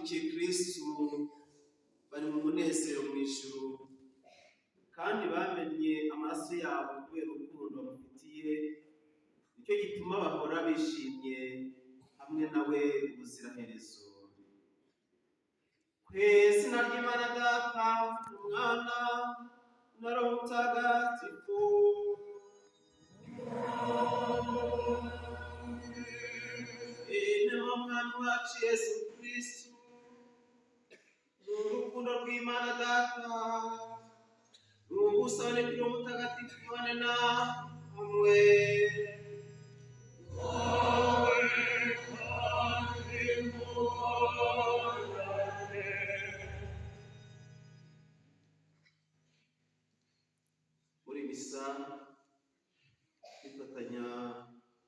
bakurikiye Kristo bari mu munezero mu ijuru, kandi bamenye amaraso yabo kubera urukundo bamufitiye. Nicyo gituma bahora bishimye hamwe nawe ubuziraherezo. Kw'izina ry'Imana Data, Umwana na Roho Mutagatifu. Inema Mwami wacu Yesu Kristo, n'urukundo rw'Imana Data, n'ubusabane bw'Roho Mutagatifu bane namwe. Muri misa twifatanya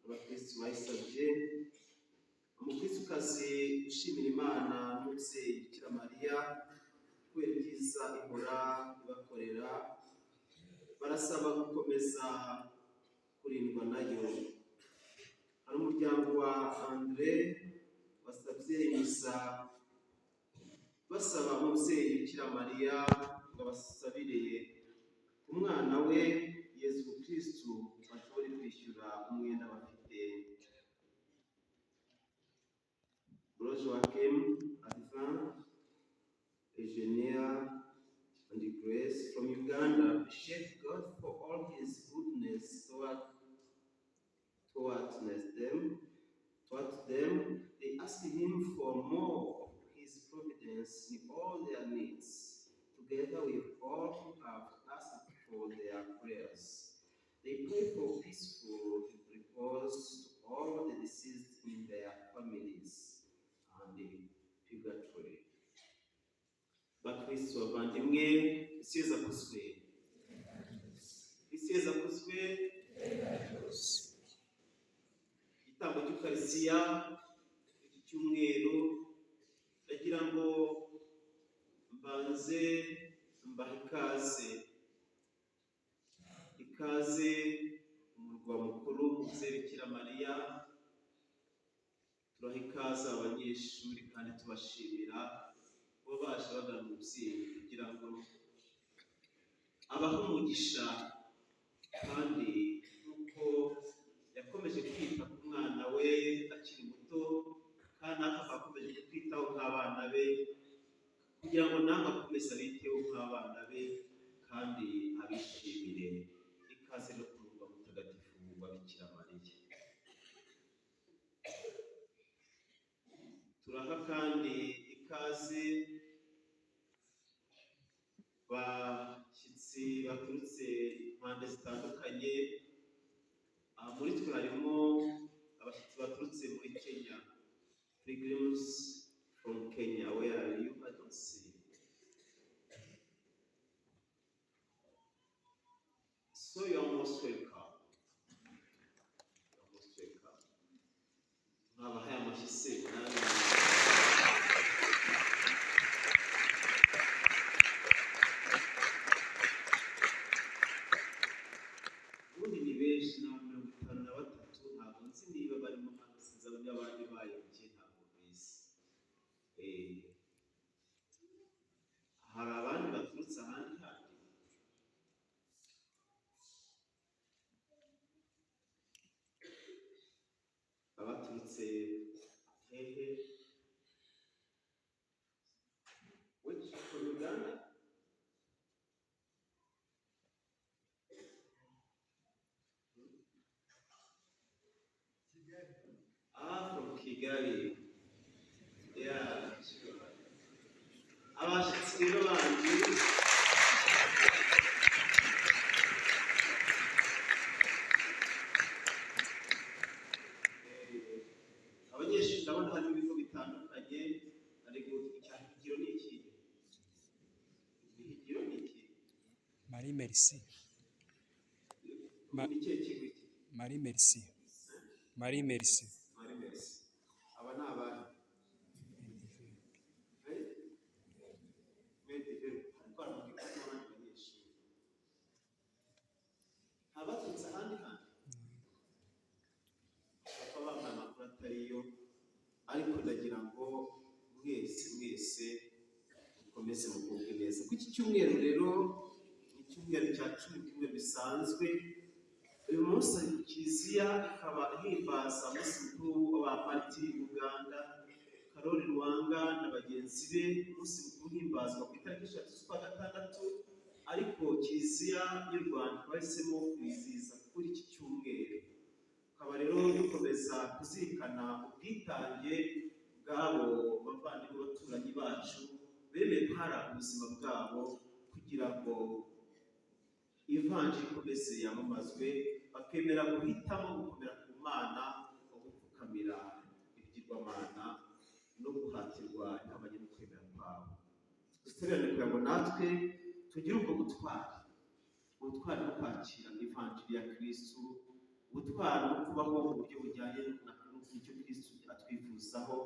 abakristu bayisabye, umukristukazi ushimira Imana n'umubyeyi Bikira Mariya kubera ibyiza ihora ibakorera, barasaba gukomeza kurindwa nayo. Hari umuryango wa Andre wasabye misa basaba umubyeyi Bikira Mariya ngo abasabire umwana we Yesu Kristo bashobore kwishyura umwenda bafite. Bro Joachim, Advan, Eugenia, and Grace from Uganda appreciate God for all His goodness towards them. They ask Him for more of His providence in all their needs, together with all who have asked for their prayers. They pray for peaceful repose to all the deceased in their families and in purgatory. Bakristo bavandimwe, isi yose akuzwe. Isi yose akuzwe. Igitambo cy'Ukarisiya iki cyumweru ndagira ngo mbanze mbahe ikaze umurwa mukuru mubyeyi Bikira Mariya. Turaha ikaze abanyeshuri kandi tubashimira kuba baje bagana umubyeyi kugira ngo abahe umugisha, kandi nk'uko yakomeje kwita ku mwana we akiri muto, kandi akaba akomeje kwitaho nk'abana be, kugira ngo namwe akomeze abiteho nk'abana be kandi abishimire. Ikaze no ku murwa mutagatifu wa Bikira Mariya. Turaha kandi ikaze bashyitsi baturutse impande zitandukanye. Muri twe harimo abashyitsi baturutse muri Kenya. Pilgrims from Kenya, where are you? I don't see. So you are most welcome. Mwabahaye amashyi se nawe. Ubundi ni benshi na 53, ntabwo nzi niba barimo hano, sinzi abandi bayobye, ntabwo bizi. Hari abandi baturutse ahandi handi. Abaturutse hehe? Which from Uganda? From Kigali. Yeah, sure. Abashyitsi rero bandi abanyeshuri ndabona hari ibigo bitandukanye, ariko icyahigiro ni iki? Ihigiro ni iki? Marie Merci. Ni ikihe kigo iki? Marie Merci. Marie Merci. Marie Merci. Aba ni abandi. Ariko haramukika n'abandi banyeshuri. Abaturutse ahandi handi. Bapfa bambaye amakuru atariyo, ariko ndagira ngo mwese cyumweru rero ni icyumweru cya cumi cyumweru bisanzwe. Uyu munsi kiliziya ikaba ihimbaza umunsi mukuru wa Martiri Uganda, Karoli Rwanga na bagenzi be, umunsi mukuru uhimbazwa ku itariki 3 z'ukwa gatandatu, ariko kiliziya y'u Rwanda bahisemo kwizihiza kuri iki cyumweru. Tukaba rero dukomeza kuzirikana ubwitange bw'abo bavandimwe b'abaturanyi bacu bemeye guhara ubuzima bwabo kugira ngo ivanjiri ikomeze yamamazwe, bakemera guhitamo gukomera ku Mana, gupfukamira ibigirwamana no guhatirwa intamanye no kwemera kwabo. Dutererane kugira ngo natwe tugire ubwo butwari no kwakira ivanjiri ya Kristo, ubutwari no kubaho mu buryo bujyanye n'icyo Kristo atwifuzaho,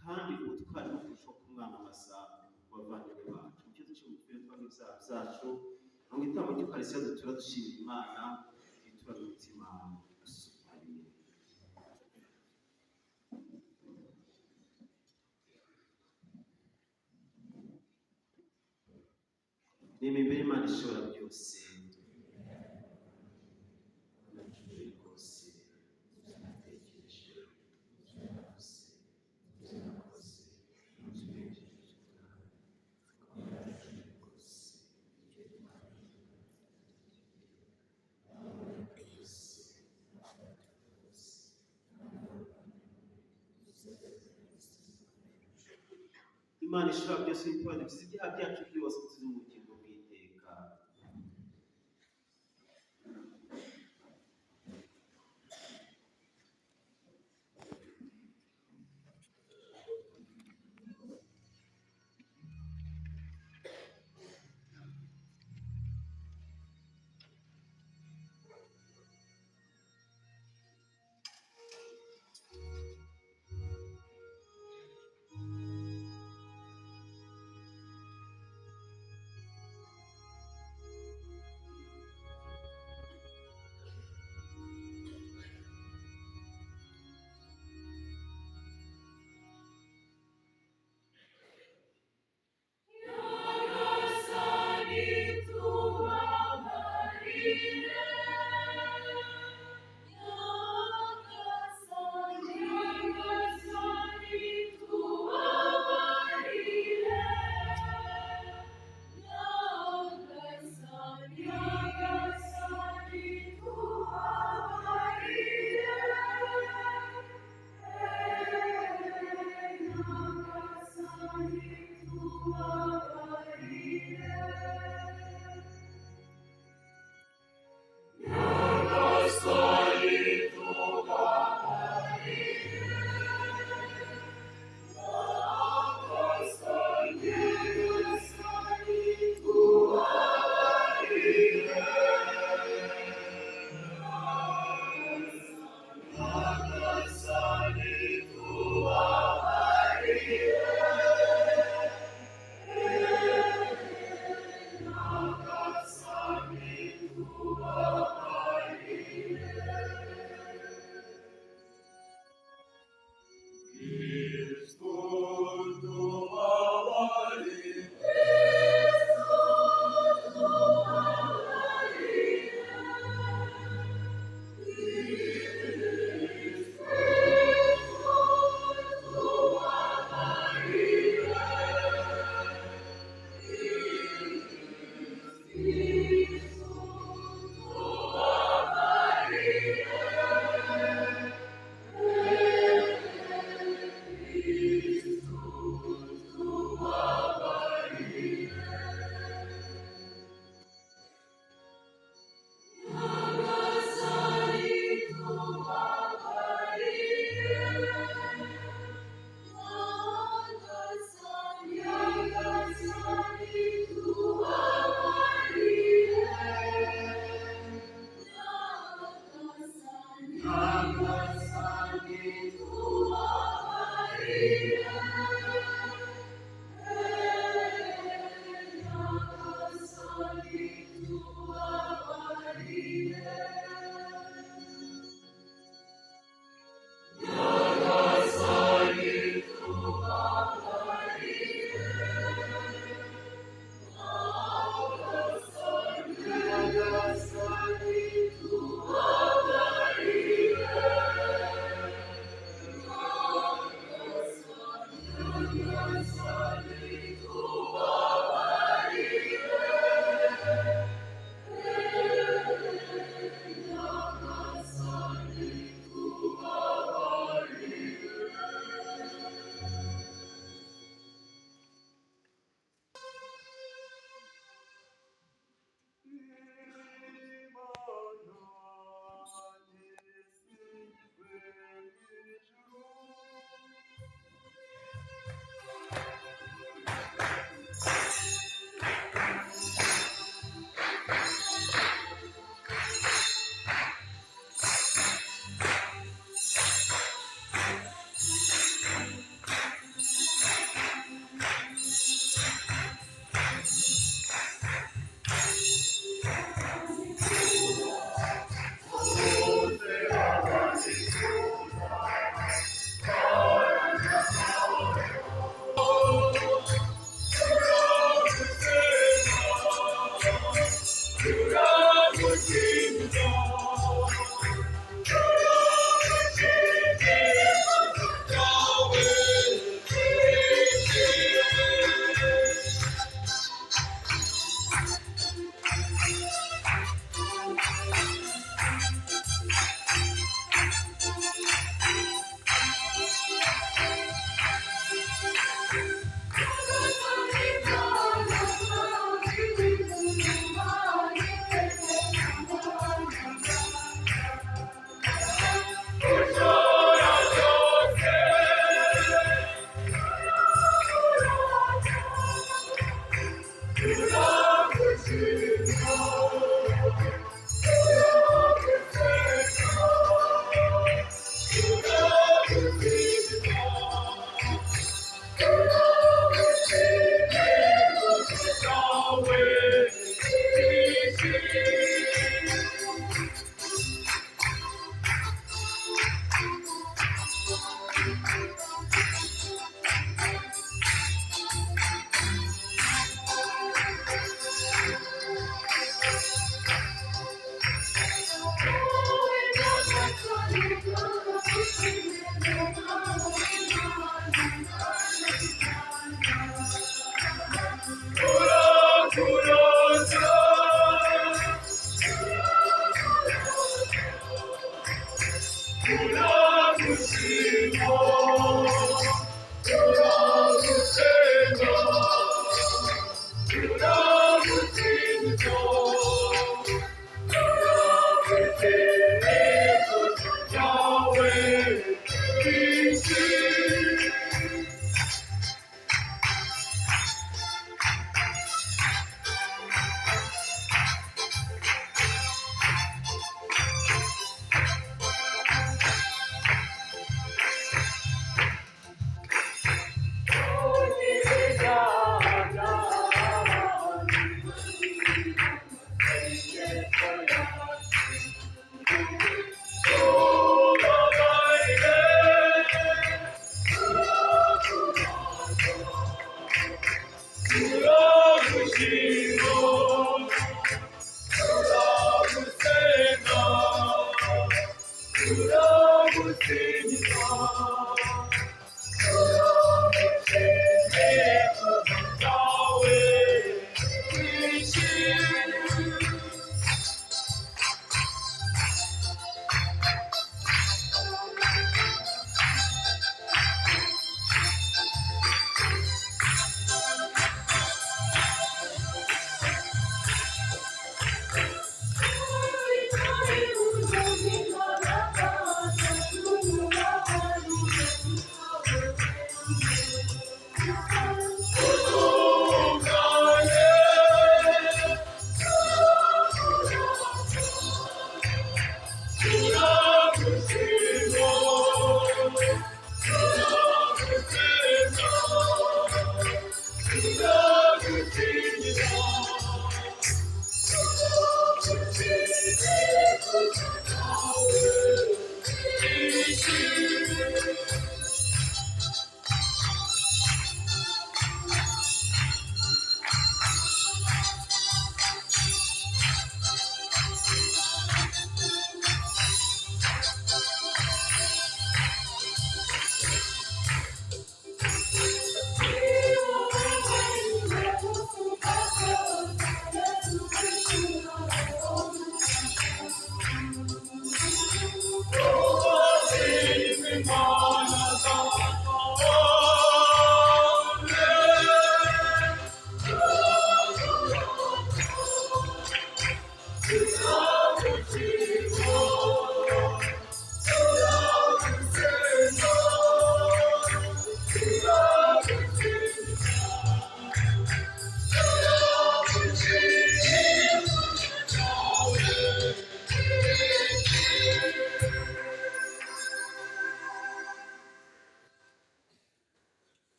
kandi ubutwari no kurushaho kumwamamaza mu bavandimwe bacu. Nicyo dushobora gukora ibyaha byacu, mu gitambo cy'Ukaristiya dutura dushimira Imana, twitura n'umutima usukuye. Ni imimbere Imana ishobora byose. Imana ishobora byose itubanikiza ibyaha byacu byose tuzi mu bugingo bw'iteka.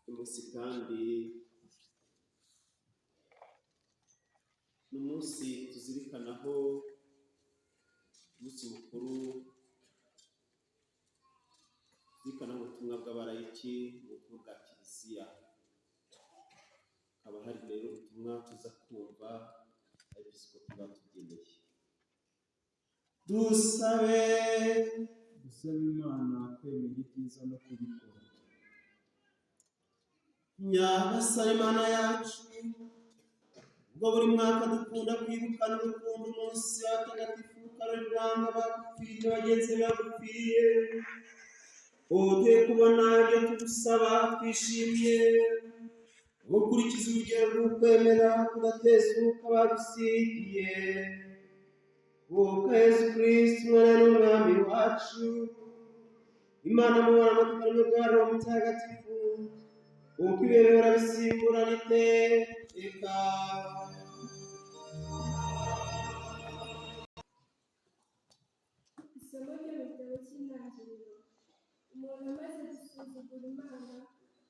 uyu munsi kandi ni umunsi tuzirikanaho umunsi mukuru tuzirikanaho ubutumwa bw'abalayiki mu butumwa bwa kiliziya. Haba hari rero ubutumwa tuza kumva abepiskopi batugeneye. Dusabe Imana kwemera ibyiza no kubikora. Nyagasani Imana yacu, ubwo buri mwaka dukunda kwibukana urukundo umunsi w'abatagatifu Karuranga bagupfiriye bagenzi bagupfiriye, ugiye kubona ibyo tugusaba twishimye gukurikiza urugero rw'ukwemera kudatezuka badusigiye, kuko Yesu Kristo umwana n'umwami wacu, Imana mubona amatukano bwa Roho Mutagatifu, kuko ibihe bihora bisimburana iteka. Isomo ryo mu gitabo cy'Intangiriro. Umuntu amaze gusuzugura Imana,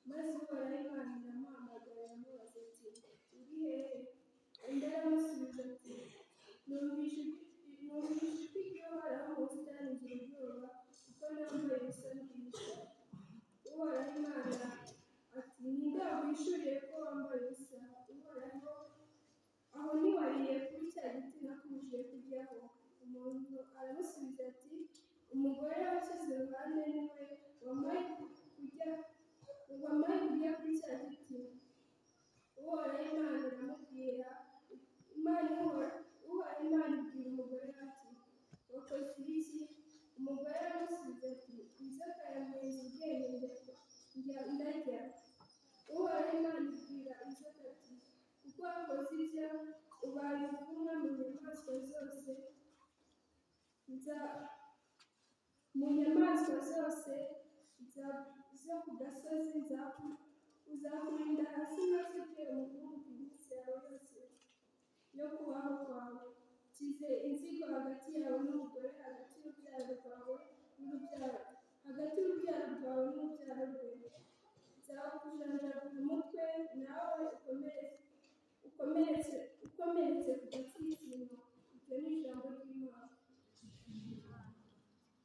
maze Uhoraho Imana iramuhamagara iramubaza iti, uri hehe? Undi aramusubiza ati, numvise ijwi ry'Uhoraho mu busitani ngira ubwoba, kuko nambaye ubusa bwihisha. Uhoraho Imana ati, ni nde waguhishuriye ko wambaye ubusa? Uhoraho, aho ntiwariye kuri cya giti nakubujije kuryaho? Umuntu aramusubiza ati, umugore washyize iruhande ni we wampaye kurya kuri cya giti. Uhoraho Imana ibwira umugore ati, wakoze iki? Umugore aramusubiza ati, inzoka yanteye ubwenge ndarya. Uhoraho Imana ibwira inzoka ati, kuko wakoze ibyo, ubaye umuvumwa mu nyamaswa zose zo ku gasozi, uzakurinda hasi maze ujye umukungugu iminsi yawe yose yo kubaho kwawe. Nshyize inzigo hagati yawe n'umugore, hagati y'urubyaro rwawe rwe. Nzakujanjagura umutwe, nawe ukomeretse ku gatsinsino. Iryo ni ijambo ry'Imana.